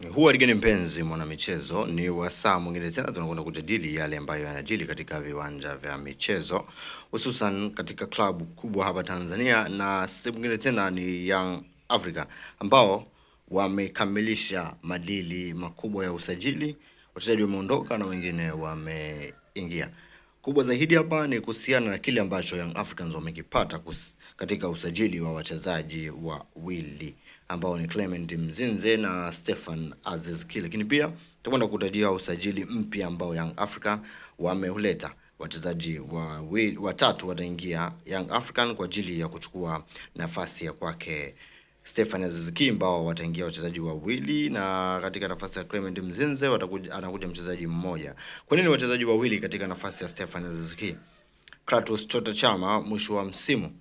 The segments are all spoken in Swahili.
Huwa ligani mpenzi mwana michezo, ni wasaa mwingine tena tunakwenda kujadili yale ambayo yanajili katika viwanja vya michezo, hususan katika klabu kubwa hapa Tanzania, na sehemu mwingine tena ni Young Africa ambao wamekamilisha madili makubwa ya usajili. Wachezaji wameondoka na wengine wameingia. Kubwa zaidi hapa ni kuhusiana na kile ambacho Young Africans wamekipata katika usajili wa wachezaji wawili ambao ni Clement Mzinze na Stefan Aziz Ki. Lakini pia tutakwenda kutajia usajili mpya ambao Young Africa wameuleta. Wachezaji watatu wataingia Young African kwa ajili ya kuchukua nafasi ya kwake Stefan Aziz Ki, ambao wataingia wachezaji wawili, na katika nafasi ya Clement Mzinze anakuja mchezaji mmoja. Kwa nini wachezaji wawili katika nafasi ya Stefan Aziz Ki? Clatous Chota Chama mwisho wa msimu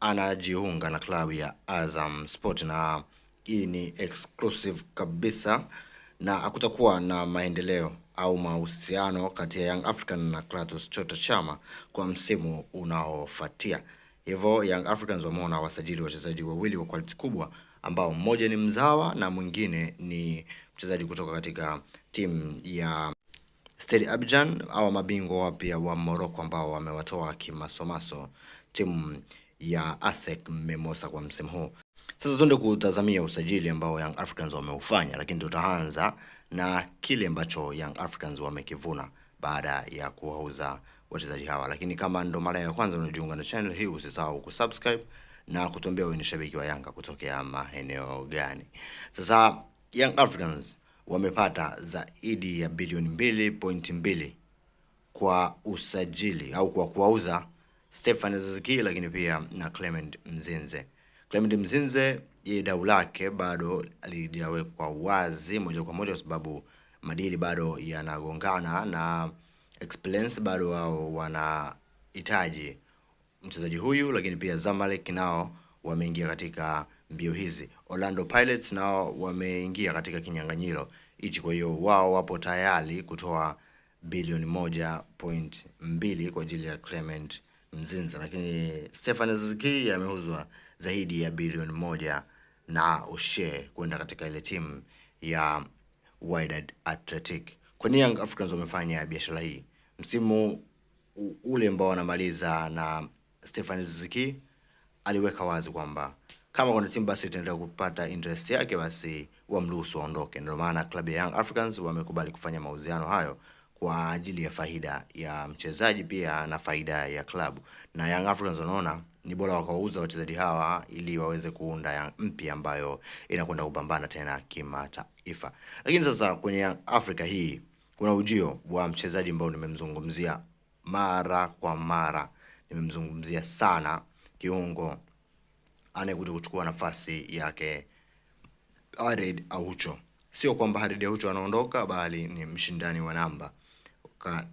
anajiunga na klabu ya Azam Sport, na hii ni exclusive kabisa, na hakutakuwa na maendeleo au mahusiano kati ya Young African na Clatous Chota Chama kwa msimu unaofuatia. Hivyo Young Africans wameona wasajili wachezaji wawili wa quality kubwa, ambao mmoja ni mzawa na mwingine ni mchezaji kutoka katika timu ya Stade Abidjan au mabingwa wapya wa Morocco ambao wamewatoa kimasomaso timu ya ASEC Mimosas kwa msimu huu. Sasa tuende kutazamia usajili ambao Young Africans wameufanya, lakini tutaanza na kile ambacho Young Africans wamekivuna baada ya kuwauza wachezaji hawa. Lakini kama ndo mara ya kwanza unajiunga na channel hii, usisahau kusubscribe na kutuambia wewe ni shabiki wa Yanga kutokea maeneo gani. Sasa Young Africans wamepata zaidi ya bilioni 2.2 kwa usajili au kwa kuwauza Stefan Aziz Ki, lakini pia na Clement Mzinze. Clement Mzinze yeye dau lake bado alijawekwa wazi moja kwa moja, kwa sababu madili bado yanagongana na experience bado wao wanahitaji mchezaji huyu, lakini pia Zamalek nao wameingia katika mbio hizi. Orlando Pirates nao wameingia katika kinyang'anyiro hichi, kwa hiyo wao wapo tayari kutoa bilioni 1.2 kwa ajili ya Clement Mzinze, lakini Stefan Aziz Ki ameuzwa zaidi ya bilioni 1 na ushe kwenda katika ile timu ya Wydad Athletic. Kwa nini Young Africans wamefanya biashara hii? Msimu ule ambao wanamaliza na Stefan Aziz Ki aliweka wazi kwamba kama kuna timu basi itaendelea kupata interest yake, basi wamruhusu aondoke. Ndio maana klabu ya Young Africans wamekubali kufanya mauziano hayo kwa ajili ya faida ya mchezaji pia na faida ya klabu. Na Young Africans wanaona ni bora wakauza wachezaji hawa ili waweze kuunda Young mpya ambayo inakwenda kupambana tena kimataifa. Lakini sasa kwenye Young Africa hii kuna ujio wa mchezaji ambao nimemzungumzia mara kwa mara, nimemzungumzia sana, kiungo anayekuja kuchukua nafasi yake Harid Aucho. Sio kwamba Harid Aucho anaondoka, bali ni mshindani wa namba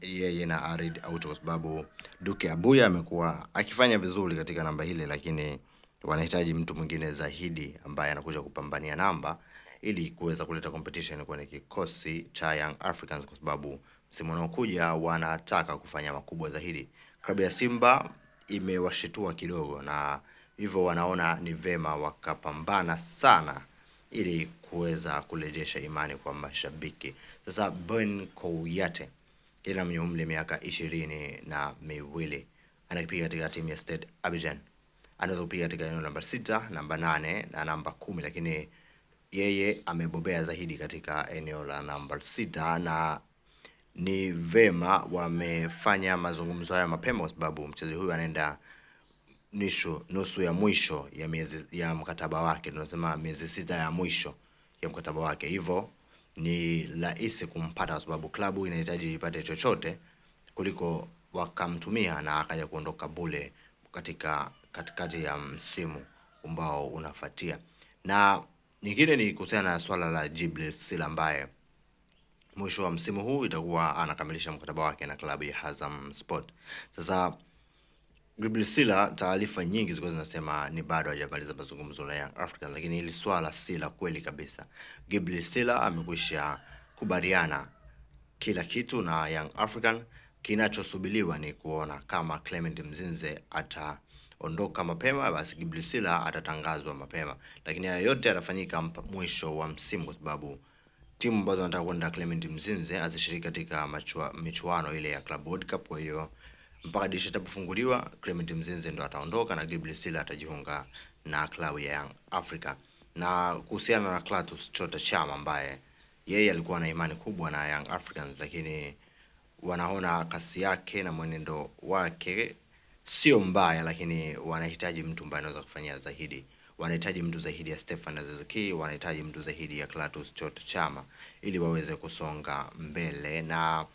yeye na Harid Aucho, kwa sababu Duke Abuya amekuwa akifanya vizuri katika namba ile, lakini wanahitaji mtu mwingine zaidi ambaye anakuja kupambania namba ili kuweza kuleta competition kwenye kikosi cha Young Africans, kwa sababu msimu unaokuja wanataka kufanya makubwa zaidi. Klabu ya Simba imewashitua kidogo, na hivyo wanaona ni vema wakapambana sana ili kuweza kurejesha imani kwa mashabiki. Sasa Ben Kouyate ila mwenye umri miaka 22 anakipiga katika timu ya Stade Abidjan. Anaweza kupiga katika eneo namba 6, namba 8 na namba 10, lakini yeye amebobea zaidi katika eneo la namba 6, na ni vema wamefanya mazungumzo haya mapema, kwa sababu mchezaji huyu anaenda nusu ya mwisho ya miezi ya mkataba wake, tunasema miezi 6 ya mwisho ya mkataba wake. Hivyo ni rahisi kumpata, kwa sababu klabu inahitaji ipate chochote kuliko wakamtumia na akaja kuondoka bure katikati ya msimu ambao unafuatia. Na nyingine ni kuhusiana na swala la Djibril Sila, ambaye mwisho wa msimu huu itakuwa anakamilisha mkataba wake na klabu ya Azam Sport. Sasa Djibril Sila, taarifa nyingi zilikuwa zinasema ni bado hajamaliza mazungumzo na Young Africans, lakini hili swala si la kweli kabisa. Djibril Sila amekwisha kubaliana kila kitu na Young African. Kinachosubiriwa ni kuona kama Clement Mzinze ataondoka mapema, basi Djibril Sila atatangazwa mapema, lakini haya yote yatafanyika mwisho wa msimu, kwa sababu timu ambazo wanataka kwenda Clement Mzinze azishiriki katika michuano ile ya Club World Cup. Kwa hiyo mpaka dirisha litapofunguliwa Clement Mzinze ndo ataondoka na Gibril Sila atajiunga na klabu ya Young Africa. Na kuhusiana na Clatous Chota Chama ambaye yeye alikuwa na imani kubwa na Young Africans, lakini wanaona kasi yake na mwenendo wake sio mbaya, lakini wanahitaji mtu ambaye anaweza kufanya zaidi. Wanahitaji mtu zaidi ya Stefan Aziz Ki, wanahitaji mtu zaidi ya Clatous Chota Chama ili waweze kusonga mbele, na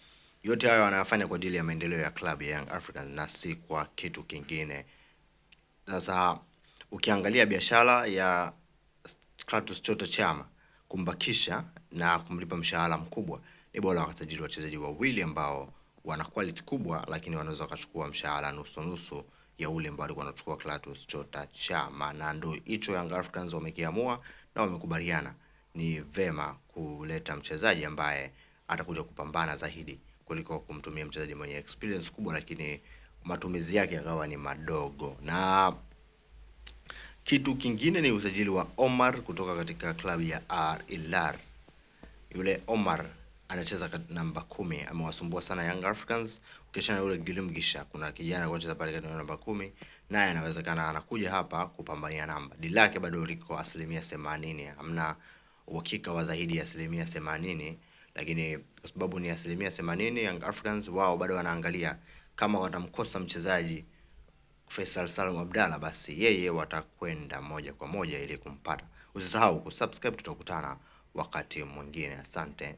yote hayo wanayafanya kwa ajili ya maendeleo ya klabu ya Young Africans na si kwa kitu kingine. Sasa ukiangalia biashara ya Clatous Chota Chama kumbakisha na kumlipa mshahara mkubwa, ni bora wakasajili wachezaji wawili ambao wana quality kubwa, lakini wanaweza wakachukua mshahara nusu ya ule ambao alikuwa anachukua Clatous Chota Chama, na ndio hicho Young Africans wamekiamua na wamekubaliana. Ni vema kuleta mchezaji ambaye atakuja kupambana zaidi kuliko kumtumia mchezaji mwenye experience kubwa lakini matumizi yake yakawa ni madogo. Na kitu kingine ni usajili wa Omar kutoka katika klabu ya Al Hilal. Yule Omar anacheza namba 10, amewasumbua sana Young Africans. Ukishana yule Guillaume Gisha, kuna kijana anacheza pale katika namba 10, naye anawezekana anakuja hapa kupambania namba. Dili lake bado liko 80%, hamna uhakika wa zaidi ya 80%, lakini kwa sababu ni 80%, Young Africans wao bado wanaangalia kama watamkosa mchezaji Faisal Salum Abdalla, basi yeye watakwenda moja kwa moja ili kumpata. Usisahau kusubscribe, tutakutana wakati mwingine. Asante.